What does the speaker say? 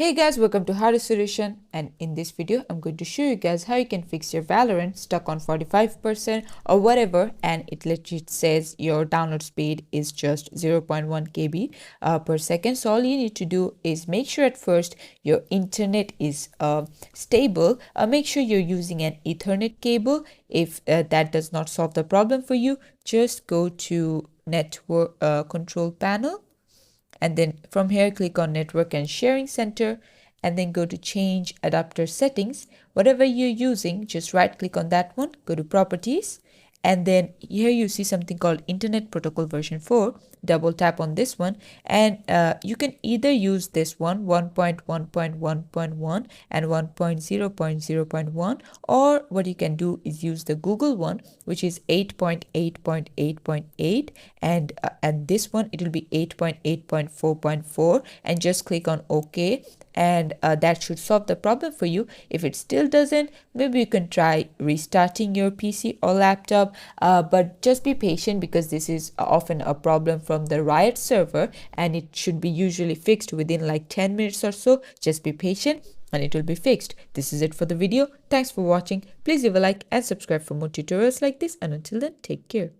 Hey guys, welcome to How to Solution, and in this video I'm going to show you guys how you can fix your Valorant stuck on 45% or whatever, and it legit says your download speed is just 0.1 KB per second. So all you need to do is make sure at first your internet is stable. Make sure you're using an Ethernet cable. If that does not solve the problem for you, just go to network control panel, and then from here click on network and sharing center, and then go to change adapter settings. Whatever you're using, just right click on that one, go to properties, and then here you see something called internet protocol version 4. Double tap on this one, and you can either use this one 1.1.1.1 and 1.0.0.1, or what you can do is use the Google one, which is 8.8.8.8, and this one it will be 8.8.4.4, and just click on OK, and that should solve the problem for you. If it still doesn't, maybe you can try restarting your PC or laptop, but just be patient because this is often a problem from the Riot server, and it should be usually fixed within like 10 minutes or so. Just be patient and it will be fixed. This is it for the video. Thanks for watching. Please leave a like and subscribe for more tutorials like this, and until then, take care.